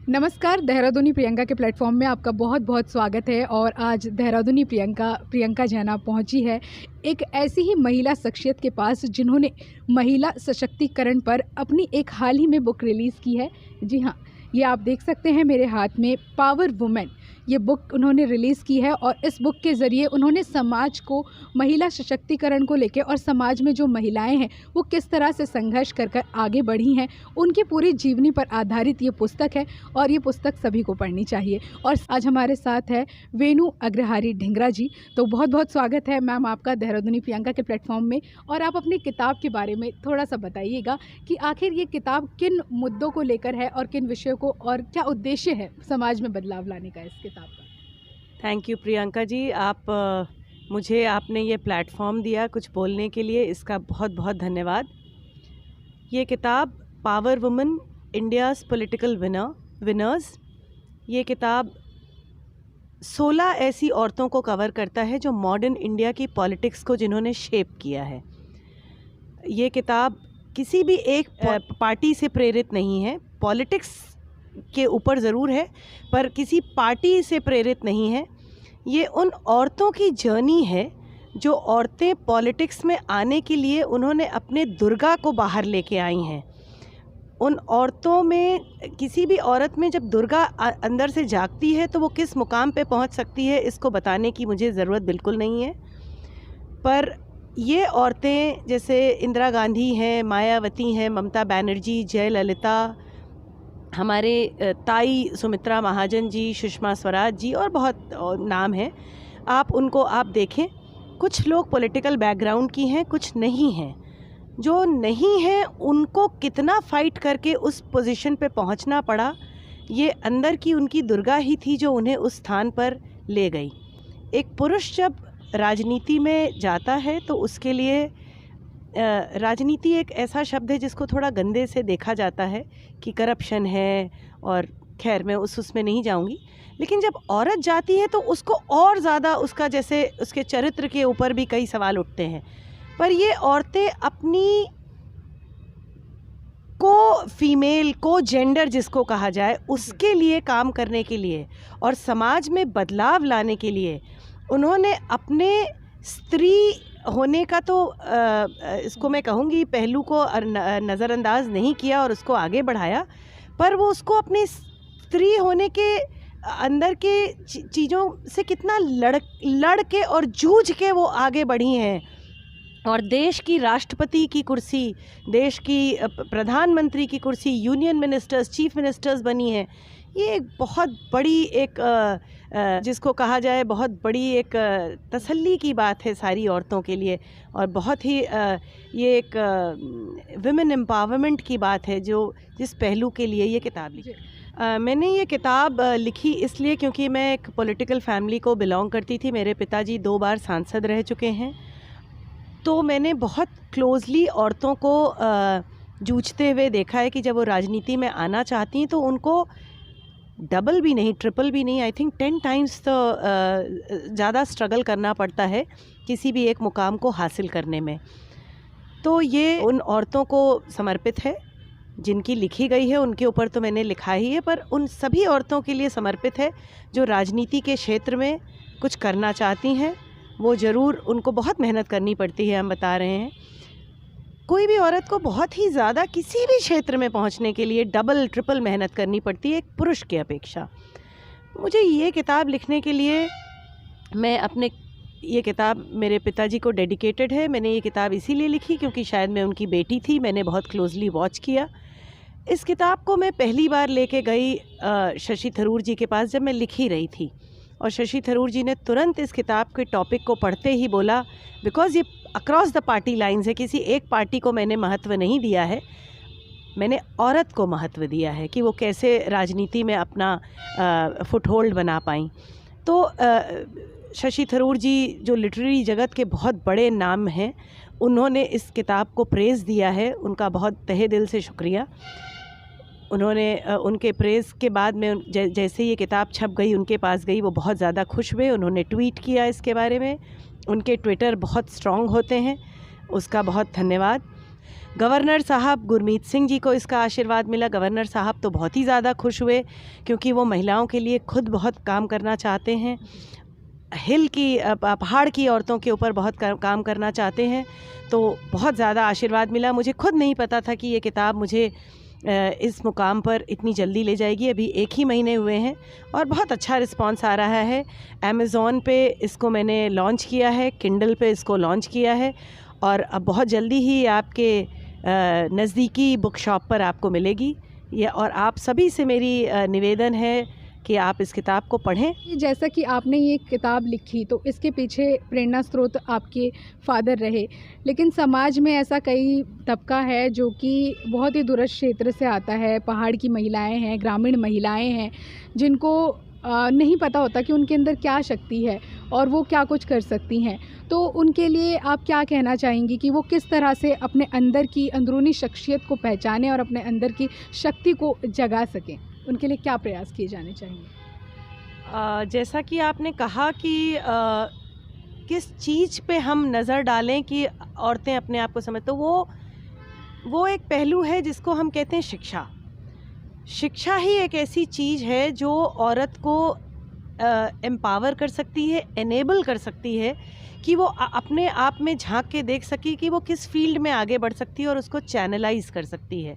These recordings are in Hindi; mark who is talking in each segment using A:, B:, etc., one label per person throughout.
A: नमस्कार, देहरादूनी प्रियंका के प्लेटफॉर्म में आपका बहुत बहुत स्वागत है। और आज देहरादूनी प्रियंका जैना पहुंची है एक ऐसी ही महिला शख्सियत के पास जिन्होंने महिला सशक्तिकरण पर अपनी एक हाल ही में बुक रिलीज़ की है। जी हाँ, ये आप देख सकते हैं मेरे हाथ में, पावर वुमेन, ये बुक उन्होंने रिलीज़ की है। और इस बुक के ज़रिए उन्होंने समाज को महिला सशक्तिकरण को लेकर और समाज में जो महिलाएं हैं वो किस तरह से संघर्ष कर आगे बढ़ी हैं, उनकी पूरी जीवनी पर आधारित ये पुस्तक है और ये पुस्तक सभी को पढ़नी चाहिए। और आज हमारे साथ है वेणु अग्रहारी ढिंगरा जी। तो बहुत बहुत स्वागत है मैम आपका देहरादूनी प्रियंका के प्लेटफॉर्म में। और आप अपनी किताब के बारे में थोड़ा सा बताइएगा कि आखिर ये किताब किन मुद्दों को लेकर है और किन विषयों को, और क्या उद्देश्य है समाज में बदलाव लाने का इस किताब का।
B: थैंक यू प्रियंका जी, मुझे आपने ये प्लेटफॉर्म दिया कुछ बोलने के लिए, इसका बहुत बहुत धन्यवाद। ये किताब power women India's political winners, ये किताब 16 ऐसी औरतों को कवर करता है जो मॉडर्न इंडिया की पॉलिटिक्स को जिन्होंने शेप किया है। ये किताब किसी भी एक पार्टी से प्रेरित नहीं है, पॉलिटिक्स के ऊपर ज़रूर है पर किसी पार्टी से प्रेरित नहीं है। ये उन औरतों की जर्नी है जो औरतें पॉलिटिक्स में आने के लिए उन्होंने अपने दुर्गा को बाहर लेके आई हैं। उन औरतों में, किसी भी औरत में जब दुर्गा अंदर से जागती है तो वो किस मुकाम पे पहुंच सकती है, इसको बताने की मुझे ज़रूरत बिल्कुल नहीं है। पर ये औरतें जैसे इंदिरा गांधी हैं, मायावती हैं, ममता बनर्जी, जयललिता, हमारे ताई सुमित्रा महाजन जी, सुषमा स्वराज जी और बहुत नाम हैं। उनको आप देखें, कुछ लोग पॉलिटिकल बैकग्राउंड की हैं, कुछ नहीं हैं। जो नहीं हैं उनको कितना फ़ाइट करके उस पोजीशन पे पहुंचना पड़ा, ये अंदर की उनकी दुर्गा ही थी जो उन्हें उस स्थान पर ले गई। एक पुरुष जब राजनीति में जाता है तो उसके लिए राजनीति एक ऐसा शब्द है जिसको थोड़ा गंदे से देखा जाता है कि करप्शन है, और खैर मैं उसमें नहीं जाऊंगी। लेकिन जब औरत जाती है तो उसको और ज़्यादा उसका, जैसे उसके चरित्र के ऊपर भी कई सवाल उठते हैं। पर ये औरतें अपनी फीमेल को जेंडर जिसको कहा जाए उसके लिए काम करने के लिए और समाज में बदलाव लाने के लिए उन्होंने अपने स्त्री होने का तो इसको मैं कहूँगी पहलू को नज़रअंदाज नहीं किया और उसको आगे बढ़ाया, पर वो उसको अपनी स्त्री होने के अंदर के चीज़ों से कितना लड़ के और जूझ के वो आगे बढ़ी हैं और देश की राष्ट्रपति की कुर्सी, देश की प्रधानमंत्री की कुर्सी, यूनियन मिनिस्टर्स, चीफ मिनिस्टर्स बनी हैं। ये एक बहुत बड़ी जिसको कहा जाए बहुत बड़ी एक तसल्ली की बात है सारी औरतों के लिए, और बहुत ही ये एक विमेन एम्पावरमेंट की बात है जिस पहलू के लिए ये किताब लिखी। मैंने ये किताब लिखी इसलिए क्योंकि मैं एक पॉलिटिकल फैमिली को बिलोंग करती थी। मेरे पिताजी 2 बार सांसद रह चुके हैं, तो मैंने बहुत क्लोजली औरतों को जूझते हुए देखा है कि जब वो राजनीति में आना चाहती हैं तो उनको डबल भी नहीं, ट्रिपल भी नहीं, आई थिंक 10 टाइम्स तो ज़्यादा स्ट्रगल करना पड़ता है किसी भी एक मुकाम को हासिल करने में। तो ये उन औरतों को समर्पित है जिनकी लिखी गई है, उनके ऊपर तो मैंने लिखा ही है, पर उन सभी औरतों के लिए समर्पित है जो राजनीति के क्षेत्र में कुछ करना चाहती हैं। वो ज़रूर, उनको बहुत मेहनत करनी पड़ती है, हम बता रहे हैं। कोई भी औरत को बहुत ही ज़्यादा किसी भी क्षेत्र में पहुंचने के लिए डबल ट्रिपल मेहनत करनी पड़ती है एक पुरुष की अपेक्षा। मुझे ये किताब लिखने के लिए, ये किताब मेरे पिताजी को डेडिकेटेड है। मैंने ये किताब इसीलिए लिखी क्योंकि शायद मैं उनकी बेटी थी, मैंने बहुत क्लोजली वॉच किया। इस किताब को मैं पहली बार लेके गई शशि थरूर जी के पास जब मैं लिख ही रही थी, और शशि थरूर जी ने तुरंत इस किताब के टॉपिक को पढ़ते ही बोला, बिकॉज़ ये अक्रॉस द पार्टी लाइंस है, किसी एक पार्टी को मैंने महत्व नहीं दिया है, मैंने औरत को महत्व दिया है कि वो कैसे राजनीति में अपना फुटहोल्ड बना पाई। तो शशि थरूर जी जो लिटरेरी जगत के बहुत बड़े नाम हैं, उन्होंने इस किताब को प्रेज़ दिया है, उनका बहुत तहे दिल से शुक्रिया। उन्होंने उनके प्रेज़ के बाद में जैसे ये किताब छप गई, उनके पास गई, वो बहुत ज़्यादा खुश हुए। उन्होंने ट्वीट किया इसके बारे में, उनके ट्विटर बहुत स्ट्रॉन्ग होते हैं, उसका बहुत धन्यवाद। गवर्नर साहब गुरमीत सिंह जी को इसका आशीर्वाद मिला। गवर्नर साहब तो बहुत ही ज़्यादा खुश हुए क्योंकि वो महिलाओं के लिए खुद बहुत काम करना चाहते हैं, पहाड़ की औरतों के ऊपर बहुत काम करना चाहते हैं। तो बहुत ज़्यादा आशीर्वाद मिला। मुझे खुद नहीं पता था कि ये किताब मुझे इस मुकाम पर इतनी जल्दी ले जाएगी। अभी 1 ही महीने हुए हैं और बहुत अच्छा रिस्पांस आ रहा है। अमेज़ॉन पे इसको मैंने लॉन्च किया है, किंडल पे इसको लॉन्च किया है और अब बहुत जल्दी ही आपके नज़दीकी बुक शॉप पर आपको मिलेगी। ये और आप सभी से मेरी निवेदन है कि आप इस किताब को पढ़ें।
A: जैसा कि आपने ये किताब लिखी तो इसके पीछे प्रेरणा स्रोत आपके फादर रहे, लेकिन समाज में ऐसा कई तबका है जो कि बहुत ही दूरस्थ क्षेत्र से आता है। पहाड़ की महिलाएं हैं, ग्रामीण महिलाएं हैं, जिनको नहीं पता होता कि उनके अंदर क्या शक्ति है और वो क्या कुछ कर सकती हैं। तो उनके लिए आप क्या कहना चाहेंगी कि वो किस तरह से अपने अंदर की अंदरूनी शख्सियत को पहचानें और अपने अंदर की शक्ति को जगा सकें? उनके लिए क्या प्रयास किए जाने चाहिए?
B: जैसा कि आपने कहा कि किस चीज़ पे हम नज़र डालें कि औरतें अपने आप को समझ, तो वो एक पहलू है जिसको हम कहते हैं शिक्षा। शिक्षा ही एक ऐसी चीज़ है जो औरत को एम्पावर कर सकती है, एनेबल कर सकती है कि वो अपने आप में झांक के देख सके कि वो किस फील्ड में आगे बढ़ सकती है और उसको चैनलाइज कर सकती है।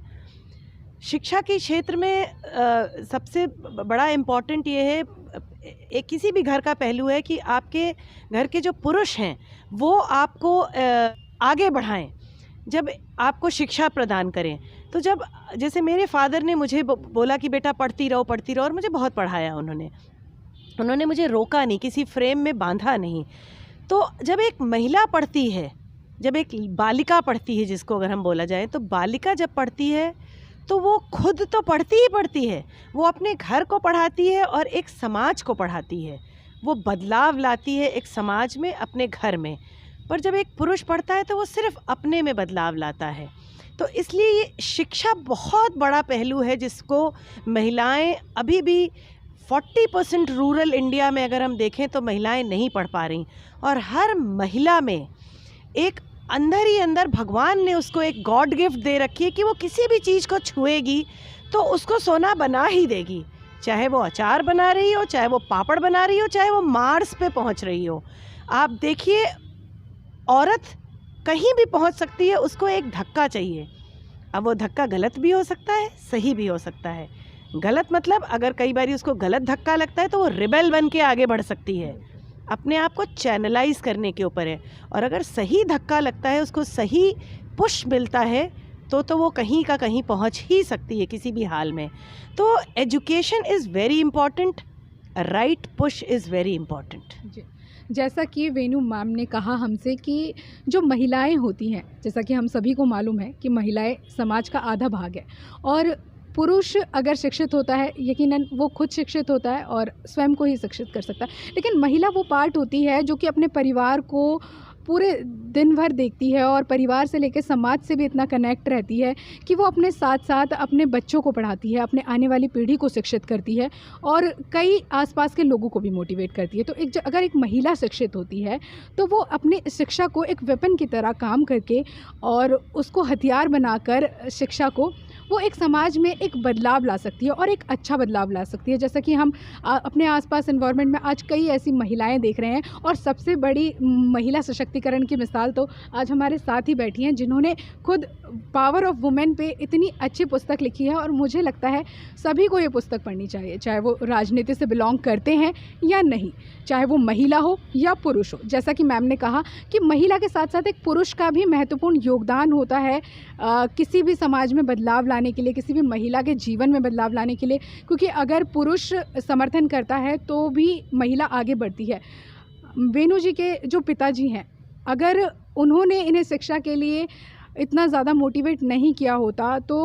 B: शिक्षा के क्षेत्र में सबसे बड़ा इम्पॉर्टेंट ये है, एक किसी भी घर का पहलू है कि आपके घर के जो पुरुष हैं वो आपको आगे बढ़ाएं, जब आपको शिक्षा प्रदान करें। तो जब जैसे मेरे फादर ने मुझे बोला कि बेटा पढ़ती रहो, और मुझे बहुत पढ़ाया उन्होंने मुझे रोका नहीं, किसी फ्रेम में बांधा नहीं। तो जब एक महिला पढ़ती है, जब एक बालिका पढ़ती है, जिसको अगर हम बोला जाए, तो बालिका जब पढ़ती है तो वो खुद तो पढ़ती ही पढ़ती है, वो अपने घर को पढ़ाती है और एक समाज को पढ़ाती है। वो बदलाव लाती है एक समाज में, अपने घर में। पर जब एक पुरुष पढ़ता है तो वो सिर्फ अपने में बदलाव लाता है। तो इसलिए ये शिक्षा बहुत बड़ा पहलू है जिसको महिलाएं अभी भी 40% रूरल इंडिया में अगर हम देखें तो महिलाएं नहीं पढ़ पा रही। और हर महिला में एक अंदर ही अंदर भगवान ने उसको एक गॉड गिफ्ट दे रखी है कि वो किसी भी चीज़ को छुएगी तो उसको सोना बना ही देगी। चाहे वो अचार बना रही हो, चाहे वो पापड़ बना रही हो, चाहे वो मार्स पे पहुंच रही हो। आप देखिए, औरत कहीं भी पहुंच सकती है, उसको एक धक्का चाहिए। अब वो धक्का गलत भी हो सकता है, सही भी हो सकता है। गलत मतलब अगर कई बार उसको गलत धक्का लगता है तो वो रिबेल बन के आगे बढ़ सकती है। अपने आप को चैनलाइज करने के ऊपर है। और अगर सही धक्का लगता है, उसको सही पुश मिलता है तो वो कहीं का कहीं पहुंच ही सकती है किसी भी हाल में। तो education is very important, right push is very important.
A: जैसा कि वेणु मैम ने कहा हमसे कि जो महिलाएं होती हैं, जैसा कि हम सभी को मालूम है कि महिलाएं समाज का आधा भाग है, और पुरुष अगर शिक्षित होता है यकीनन वो खुद शिक्षित होता है और स्वयं को ही शिक्षित कर सकता है। लेकिन महिला वो पार्ट होती है जो कि अपने परिवार को पूरे दिन भर देखती है और परिवार से लेकर समाज से भी इतना कनेक्ट रहती है कि वो अपने साथ साथ अपने बच्चों को पढ़ाती है, अपने आने वाली पीढ़ी को शिक्षित करती है और कई आसपास के लोगों को भी मोटिवेट करती है। तो अगर एक महिला शिक्षित होती है तो वो अपनी शिक्षा को एक वेपन की तरह काम करके और उसको हथियार बनाकर शिक्षा को वो एक समाज में एक बदलाव ला सकती है और एक अच्छा बदलाव ला सकती है। जैसा कि हम अपने आसपास एनवायरनमेंट में आज कई ऐसी महिलाएं देख रहे हैं, और सबसे बड़ी महिला सशक्तिकरण की मिसाल तो आज हमारे साथ ही बैठी हैं, जिन्होंने खुद पावर ऑफ वुमेन पे इतनी अच्छी पुस्तक लिखी है। और मुझे लगता है सभी को ये पुस्तक पढ़नी चाहिए, चाहे वो राजनीति से बिलोंग करते हैं या नहीं, चाहे वो महिला हो या पुरुष हो। जैसा कि मैम ने कहा कि महिला के साथ साथ एक पुरुष का भी महत्वपूर्ण योगदान होता है किसी भी समाज में बदलाव लाने के लिए, किसी भी महिला के जीवन में बदलाव लाने के लिए, क्योंकि अगर पुरुष समर्थन करता है तो भी महिला आगे बढ़ती है। वेणु जी के जो पिताजी हैं, अगर उन्होंने इन्हें शिक्षा के लिए इतना ज़्यादा मोटिवेट नहीं किया होता तो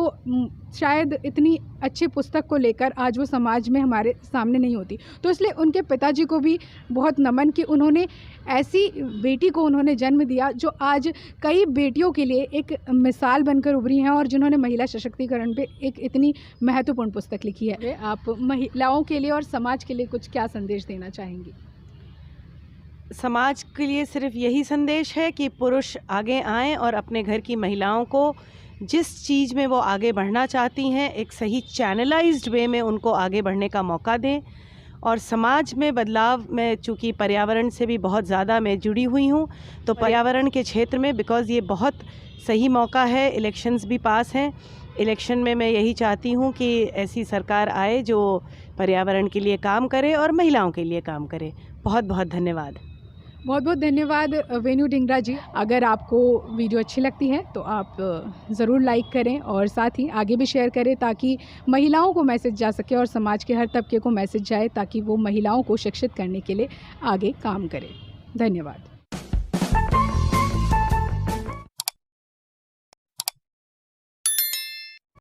A: शायद इतनी अच्छी पुस्तक को लेकर आज वो समाज में हमारे सामने नहीं होती। तो इसलिए उनके पिताजी को भी बहुत नमन कि उन्होंने ऐसी बेटी को उन्होंने जन्म दिया जो आज कई बेटियों के लिए एक मिसाल बनकर उभरी हैं और जिन्होंने महिला सशक्तिकरण पे एक इतनी महत्वपूर्ण पुस्तक लिखी है। आप महिलाओं के लिए और समाज के लिए कुछ क्या संदेश देना चाहेंगी?
B: समाज के लिए सिर्फ यही संदेश है कि पुरुष आगे आएं और अपने घर की महिलाओं को जिस चीज़ में वो आगे बढ़ना चाहती हैं एक सही चैनलाइज्ड वे में उनको आगे बढ़ने का मौका दें। और समाज में बदलाव में, चूँकि पर्यावरण से भी बहुत ज़्यादा मैं जुड़ी हुई हूँ, तो पर्यावरण के क्षेत्र में बिकॉज़ ये बहुत सही मौका है, इलेक्शंस भी पास हैं, इलेक्शन में मैं यही चाहती हूँ कि ऐसी सरकार आए जो पर्यावरण के लिए काम करे और महिलाओं के लिए काम करे। बहुत बहुत धन्यवाद।
A: बहुत बहुत धन्यवाद वेणु ढिंगरा जी। अगर आपको वीडियो अच्छी लगती है तो आप ज़रूर लाइक करें और साथ ही आगे भी शेयर करें ताकि महिलाओं को मैसेज जा सके और समाज के हर तबके को मैसेज जाए ताकि वो महिलाओं को शिक्षित करने के लिए आगे काम करें। धन्यवाद।